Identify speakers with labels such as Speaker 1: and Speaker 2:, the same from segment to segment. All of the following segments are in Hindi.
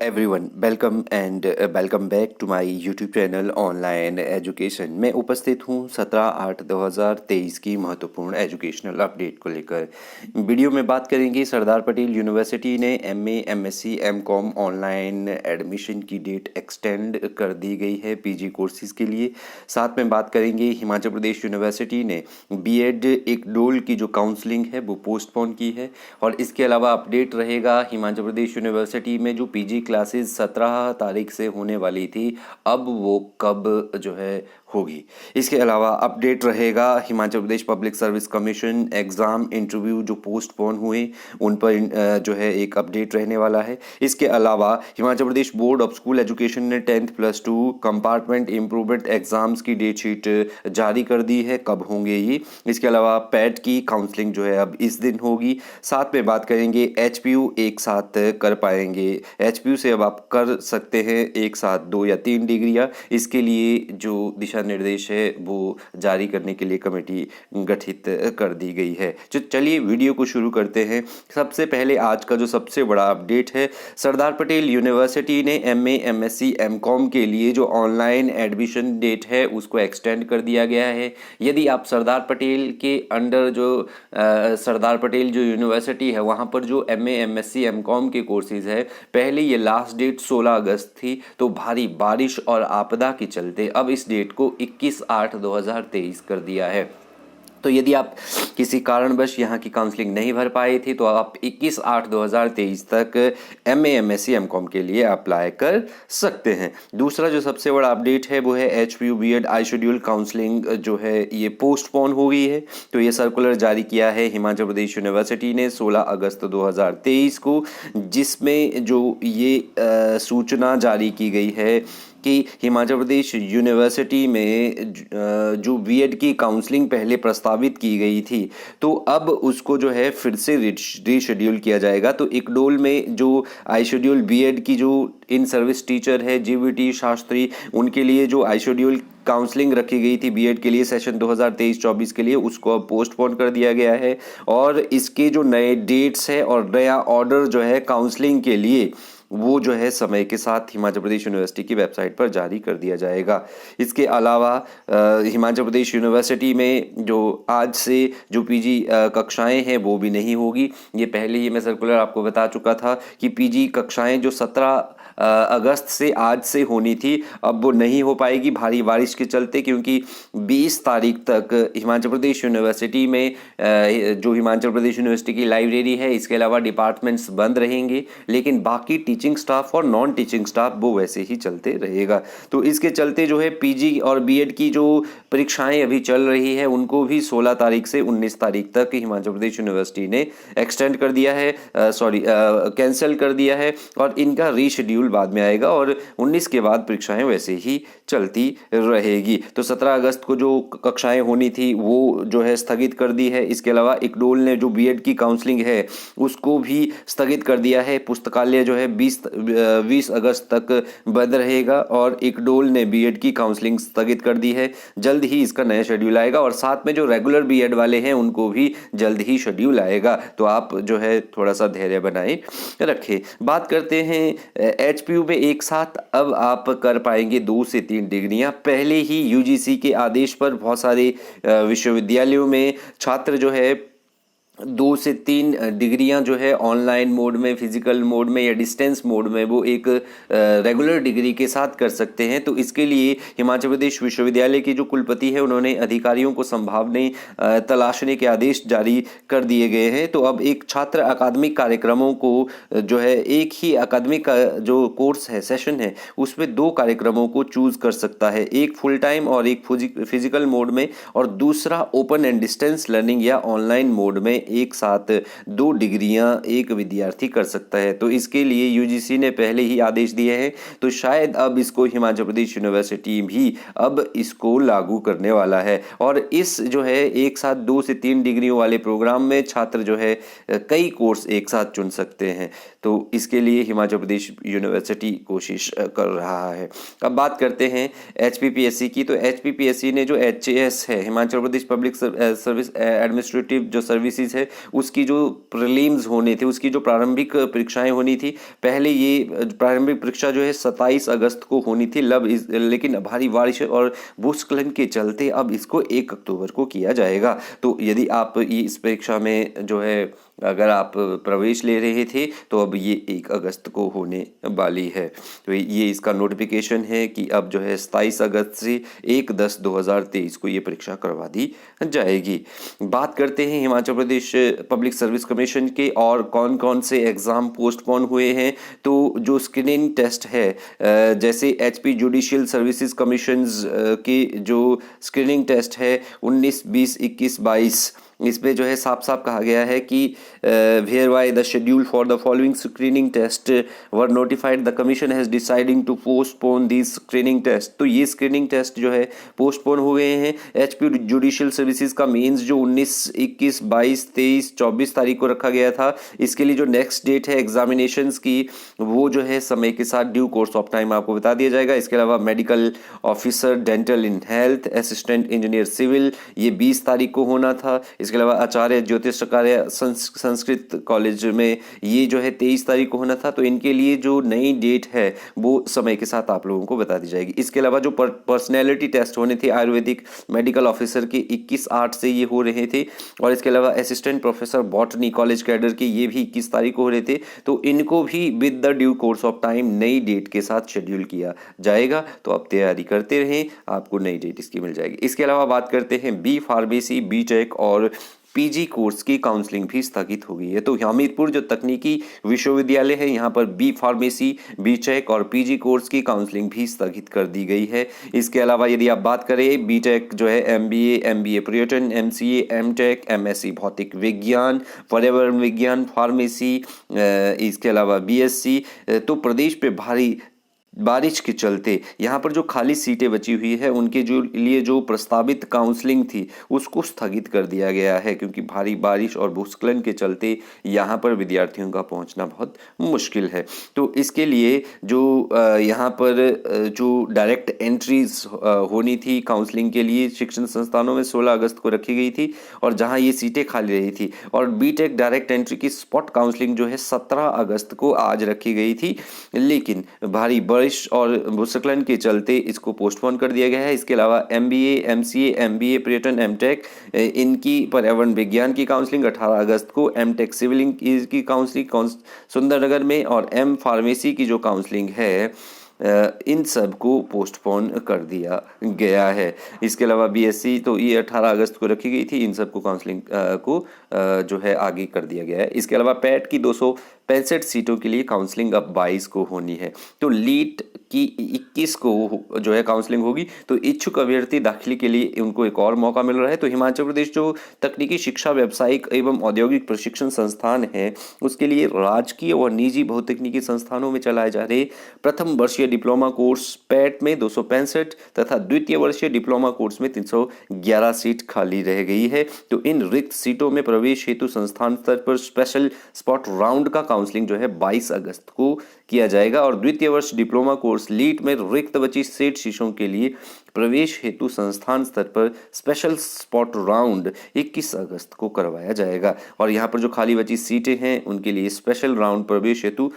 Speaker 1: Everyone welcome back to my YouTube channel online education. मैं उपस्थित हूँ 17/8/2023 की महत्वपूर्ण एजुकेशनल अपडेट को लेकर। वीडियो में बात करेंगे सरदार पटेल यूनिवर्सिटी ने MA, MSc, MCom online admission की डेट एक्सटेंड कर दी गई है पीजी कोर्सेज के लिए। साथ में बात करेंगे हिमाचल प्रदेश यूनिवर्सिटी ने बीएड इक्डोल की जो काउंसलिंग है वो पोस्टपोन की है। और इसके अलावा अपडेट रहेगा हिमाचल प्रदेश यूनिवर्सिटी में जो पीजी क्लासेस 17 तारीख से होने वाली थी, अब वो कब जो है होगी। इसके अलावा अपडेट रहेगा Himachal Pradesh public service commission exam interview जो पोस्टपोन हुए उन पर जो है एक अपडेट रहने वाला है। इसके अलावा Himachal Pradesh board of school education ने 10th+2 कंपार्टमेंट इम्प्रूवमेंट एग्ज़ाम्स की डेट शीट जारी कर दी है, कब होंगे ये। इसके अलावा पैट की काउंसलिंग जो है अब इस दिन होगी। साथ में बात करेंगे एचपीयू एक साथ कर पाएंगे, एचपीयू से अब आप कर सकते हैं एक साथ 2 या 3 डिग्रियां। इसके लिए जो दिशा निर्देश है वो जारी करने के लिए कमेटी गठित कर दी गई है। तो चलिए वीडियो को शुरू करते हैं। सबसे पहले आज का जो सबसे बड़ा अपडेट है, सरदार पटेल यूनिवर्सिटी ने एमए, एमएससी, एमकॉम के लिए जो ऑनलाइन एडमिशन डेट है उसको एक्सटेंड कर दिया गया है। यदि आप सरदार पटेल के अंडर जो सरदार पटेल जो यूनिवर्सिटी है वहाँ पर जो एमए, एमएससी, एमकॉम के कोर्सेज है, पहले ये लास्ट डेट 16 अगस्त थी, तो भारी बारिश और आपदा के चलते अब इस डेट को 21/8/2023 कर दिया है। तो यदि आप किसी कारणवश यहाँ की काउंसलिंग नहीं भर पाए थे तो आप 21/8/2023 तक एमए, एमएससी, एमकॉम के लिए अप्लाई कर सकते हैं। दूसरा जो सबसे बड़ा अपडेट है वो है एचपीयू बीएड आई शेड्यूल काउंसलिंग जो है ये पोस्टपोन हो गई है। तो ये सर्कुलर जारी किया है हिमाचल प्रदेश यूनिवर्सिटी ने 16 अगस्त 2023 को, जिसमें जो ये सूचना जारी की गई है कि हिमाचल प्रदेश यूनिवर्सिटी में जो बीएड की काउंसलिंग पहले प्रस्तावित की गई थी तो अब उसको जो है फिर से रीशेड्यूल किया जाएगा। तो इक्डोल में जो आई शेड्यूल बीएड की जो इन सर्विस टीचर है जीवीटी शास्त्री, उनके लिए जो आई शेड्यूल काउंसलिंग रखी गई थी बीएड के लिए सेशन 2023-24 के लिए, उसको अब पोस्टपोन कर दिया गया है। और इसके जो नए डेट्स है और नया ऑर्डर जो है काउंसलिंग के लिए वो जो है समय के साथ हिमाचल प्रदेश यूनिवर्सिटी की वेबसाइट पर जारी कर दिया जाएगा। इसके अलावा हिमाचल प्रदेश यूनिवर्सिटी में जो आज से जो पीजी कक्षाएं हैं वो भी नहीं होगी। ये पहले ही मैं सर्कुलर आपको बता चुका था कि पीजी कक्षाएं जो 17 अगस्त से आज से होनी थी अब वो नहीं हो पाएगी भारी बारिश के चलते, क्योंकि 20 तारीख तक हिमाचल प्रदेश यूनिवर्सिटी में जो हिमाचल प्रदेश यूनिवर्सिटी की लाइब्रेरी है, इसके अलावा डिपार्टमेंट्स बंद रहेंगे, लेकिन बाकी टीचिंग स्टाफ और नॉन टीचिंग स्टाफ वो वैसे ही चलते रहेगा। तो इसके चलते जो है पीजी और बीएड की जो परीक्षाएं अभी चल रही है उनको भी 16 तारीख से 19 तारीख तक हिमाचल प्रदेश यूनिवर्सिटी ने एक्सटेंड कर दिया है, कैंसिल कर दिया है, और इनका रीशेड्यूल बाद में आएगा और 19 के बाद परीक्षाएं वैसे ही चलती रहेगी। तो 17 अगस्त को जो कक्षाएं होनी थी वो जो है स्थगित कर दी है। इसके अलावा इक्डोल ने जो बीएड की काउंसलिंग है उसको भी स्थगित कर दिया है। पुस्तकालय जो है 20 अगस्त तक बंद रहेगा और इक्डोल ने बीएड की काउंसलिंग स्थगित कर दी है। जल्द ही इसका नया शेड्यूल आएगा और साथ में जो रेगुलर बीएड वाले हैं उनको भी जल्द ही शेड्यूल आएगा। तो आप जो है थोड़ा सा धैर्य बनाए रखें। बात करते हैं एचपीयू में एक साथ अब आप कर पाएंगे 2 से 3 डिग्रियां। पहले ही यूजीसी के आदेश पर बहुत सारे विश्वविद्यालयों में छात्र जो है 2 से 3 डिग्रियां जो है ऑनलाइन मोड में, फिजिकल मोड में या डिस्टेंस मोड में वो एक रेगुलर डिग्री के साथ कर सकते हैं। तो इसके लिए हिमाचल प्रदेश विश्वविद्यालय के जो कुलपति है उन्होंने अधिकारियों को संभावनाएं तलाशने के आदेश जारी कर दिए गए हैं। तो अब एक छात्र अकादमिक कार्यक्रमों को जो है एक ही अकादमिक जो कोर्स है, सेशन है, उसमें 2 कार्यक्रमों को चूज कर सकता है, एक फुल टाइम और एक फिजिकल मोड में, और दूसरा ओपन एंड डिस्टेंस लर्निंग या ऑनलाइन मोड में एक साथ 2 डिग्रियां एक विद्यार्थी कर सकता है। तो इसके लिए यूजीसी ने पहले ही आदेश दिए हैं, तो शायद अब इसको हिमाचल प्रदेश यूनिवर्सिटी भी अब इसको लागू करने वाला है। और इस जो है एक साथ 2 से 3 डिग्रियों वाले प्रोग्राम में छात्र जो है कई कोर्स एक साथ चुन सकते हैं। तो इसके लिए हिमाचल प्रदेश यूनिवर्सिटी कोशिश कर रहा है। अब बात करते हैं एचपीपीएससी की। तो एचपीपीएससी ने जो एचएएस है, Himachal Pradesh public service administrative जो सर्विसेज है उसकी जो प्रीलिम्स होने थे, उसकी जो प्रारंभिक परीक्षाएं होनी थी, पहले ये प्रारंभिक परीक्षा जो है 27 अगस्त को होनी थी, लेकिन भारी बारिश और भूस्खलन के चलते अब इसको 1 अक्टूबर को किया जाएगा। तो यदि आप इस परीक्षा में जो है अगर आप प्रवेश ले रहे थे तो अब ये 1 अगस्त को होने वाली है। तो ये इसका नोटिफिकेशन है कि अब जो है 27 अगस्त से 1/10/2023 को ये परीक्षा करवा दी जाएगी। बात करते हैं Himachal Pradesh public service commission के और कौन कौन से एग्ज़ाम पोस्टपोन हुए हैं। तो जो स्क्रीनिंग टेस्ट है, जैसे एचपी जुडिशियल सर्विसेज कमीशंस के जो स्क्रीनिंग टेस्ट है 19, 20, 21, 22, इसमें जो है साफ साफ कहा गया है कि where why the schedule for the following screening test were notified the commission has deciding to postpone this screening test. तो ये स्क्रीनिंग टेस्ट जो है पोस्टपोन हो गए हैं। एचपी जुडिशियल सर्विसेज का मेंस जो 19, 21, 22, 23, 24 तारीख को रखा गया था, इसके लिए जो नेक्स्ट डेट है एग्जामिनेशंस की वो जो है समय के साथ ड्यू कोर्स ऑफ टाइम आपको बता दिया जाएगा। इसके अलावा medical officer dental in health, assistant engineer civil, ये 20 तारीख को होना था। इसके अलावा आचार्य ज्योतिषाचार्य संस्कृत कॉलेज में ये जो है 23 तारीख को होना था। तो इनके लिए जो नई डेट है वो समय के साथ आप लोगों को बता दी जाएगी। इसके अलावा जो पर्सनैलिटी टेस्ट होने थे आयुर्वेदिक मेडिकल ऑफिसर के 21/8 से ये हो रहे थे, और इसके अलावा assistant professor botany college cadre के ये भी 21 तारीख को हो रहे थे। तो इनको भी with the due course of time नई डेट के साथ शेड्यूल किया जाएगा। तो आप तैयारी करते रहें, आपको नई डेट इसकी मिल जाएगी। इसके अलावा बात करते हैं बी फार्मेसी, बी टेक और पीजी कोर्स की काउंसलिंग भी स्थगित हो गई है। तो हमीरपुर जो तकनीकी विश्वविद्यालय है यहाँ पर बी फार्मेसी, बी टेक और पीजी कोर्स की काउंसलिंग भी स्थगित कर दी गई है। इसके अलावा यदि आप बात करें बी टेक जो है एमबीए पर्यटन, एमसीए, एमटेक, एमएससी भौतिक विज्ञान, पर्यावरण विज्ञान, फार्मेसी, इसके अलावा बीएससी, तो प्रदेश पे भारी बारिश के चलते यहाँ पर जो खाली सीटें बची हुई है उनके जो लिए जो प्रस्तावित काउंसलिंग थी उसको स्थगित कर दिया गया है, क्योंकि भारी बारिश और भूस्खलन के चलते यहाँ पर विद्यार्थियों का पहुँचना बहुत मुश्किल है। तो इसके लिए जो यहाँ पर जो डायरेक्ट एंट्रीज होनी थी काउंसलिंग के लिए शिक्षण संस्थानों में 16 अगस्त को रखी गई थी, और जहाँ ये सीटें खाली रही थी, और बीटेक डायरेक्ट एंट्री की स्पॉट काउंसलिंग जो है 17 अगस्त को आज रखी गई थी, लेकिन भारी बारिश और भूस्खलन के चलते इसको पोस्टपोन कर दिया गया है। इसके अलावा एमबीए, एमसीए, एमबीए पर्यटन, एमटेक इनकी पर्यावरण विज्ञान की काउंसलिंग 18 अगस्त को, एमटेक सिविल की काउंसलिंग सुंदरनगर में, और एम फार्मेसी की जो काउंसलिंग है इन सब को पोस्टपोन कर दिया गया है। इसके अलावा बीएससी तो ये 18 अगस्त को रखी गई थी, इन सब को काउंसलिंग को जो है आगे कर दिया गया है। इसके अलावा पैट की 265 सीटों के लिए काउंसलिंग अब 22 को होनी है। तो लीट की 21 को जो है काउंसलिंग होगी। तो इच्छुक अभ्यर्थी दाखिले के लिए उनको एक और मौका मिल रहा है। तो हिमाचल प्रदेश जो तकनीकी शिक्षा व्यावसायिक एवं औद्योगिक प्रशिक्षण संस्थान है उसके लिए राजकीय और निजी बहुतकनीकी संस्थानों में चलाए जा रहे प्रथम वर्षीय डिप्लोमा कोर्स पैट में 265 तथा द्वितीय वर्षीय डिप्लोमा कोर्स में 311 सीट खाली रह गई है। तो इन रिक्त सीटों में प्रवेश हेतु संस्थान स्तर पर स्पेशल स्पॉट राउंड का काउंसलिंग जो है 22 अगस्त को किया जाएगा, और द्वितीय वर्ष डिप्लोमा कोर्स लीट में रिक्त बची सेट शीशों के लिए प्रवेश हेतु संस्थान स्तर पर स्पेशल स्पॉट राउंड 21 अगस्त को करवाया जाएगा। और यहाँ पर जो खाली बची सीटें हैं उनके लिए स्पेशल राउंड प्रवेश हेतु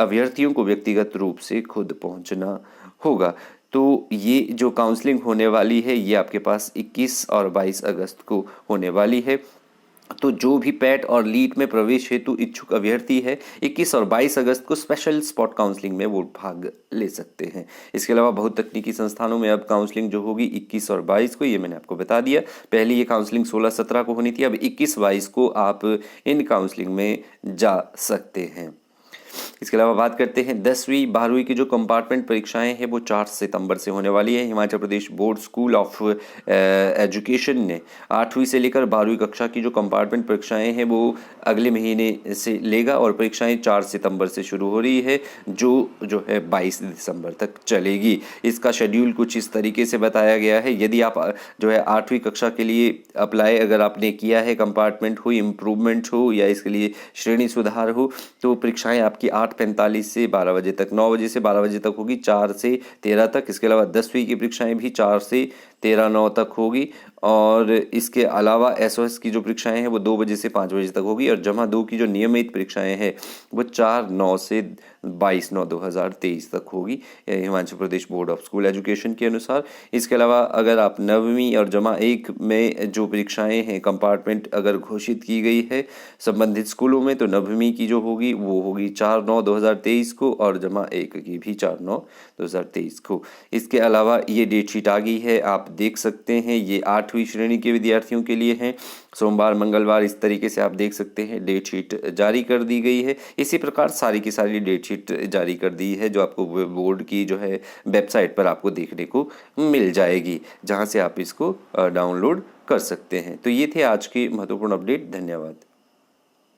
Speaker 1: अभ्यर्थियों को व्यक्तिगत रूप से खुद पहुँचना होगा। तो ये जो काउंसलिंग होने वाली है ये आपके पास 21 और 22 अगस्त को होने वाली है। तो जो भी पैट और लीट में प्रवेश हेतु इच्छुक अभ्यर्थी है 21 और 22 अगस्त को स्पेशल स्पॉट काउंसलिंग में वो भाग ले सकते हैं। इसके अलावा बहुत तकनीकी संस्थानों में अब काउंसलिंग जो होगी 21 और 22 को, ये मैंने आपको बता दिया। पहले ये काउंसलिंग 16-17 को होनी थी, अब 21-22 को आप इन काउंसलिंग में जा सकते हैं। इसके अलावा बात करते हैं 10वीं 12वीं की जो कंपार्टमेंट परीक्षाएं हैं वो 4 सितंबर से होने वाली है। Himachal Pradesh board school of education ने 8वीं से लेकर 12वीं कक्षा की जो कंपार्टमेंट परीक्षाएं हैं वो अगले महीने से लेगा, और परीक्षाएं 4 सितंबर से शुरू हो रही है जो है 22 दिसंबर तक चलेगी। इसका शेड्यूल कुछ इस तरीके से बताया गया है। यदि आप जो है 8वीं कक्षा के लिए अप्लाई अगर आपने किया है, कंपार्टमेंट हो, इम्प्रूवमेंट हो या इसके लिए श्रेणी सुधार हो, तो परीक्षाएं आपकी 8:45 से 12 बजे तक, 9 बजे से 12 बजे तक होगी, 4 से 13 तक। इसके अलावा 10वीं की परीक्षाएं भी 4 से 13/9 तक होगी। और इसके अलावा एसओएस की जो परीक्षाएं हैं वो 2 बजे से 5 बजे तक होगी। और जमा 2 की जो नियमित परीक्षाएं हैं वो 4/9 से 22/9/2023 तक होगी, Himachal Pradesh board of school education के अनुसार। इसके अलावा अगर आप 9वीं और जमा 1 में जो परीक्षाएं हैं कंपार्टमेंट अगर घोषित की गई है संबंधित स्कूलों में, तो 9वीं की जो होगी वो होगी 4/9/2023 को, और जमा 1 की भी 4/9/2023 को। इसके अलावा ये डेट शीट आ गई है, आप देख सकते हैं। ये 8वीं श्रेणी के विद्यार्थियों के लिए हैं। सोमवार मंगलवार इस तरीके से आप देख सकते हैं डेट शीट जारी कर दी गई है। इसी प्रकार सारी की सारी डेट शीट जारी कर दी है, जो आपको बोर्ड की जो है वेबसाइट पर आपको देखने को मिल जाएगी, जहां से आप इसको डाउनलोड कर सकते हैं। तो ये थे आज की महत्वपूर्ण अपडेट। धन्यवाद।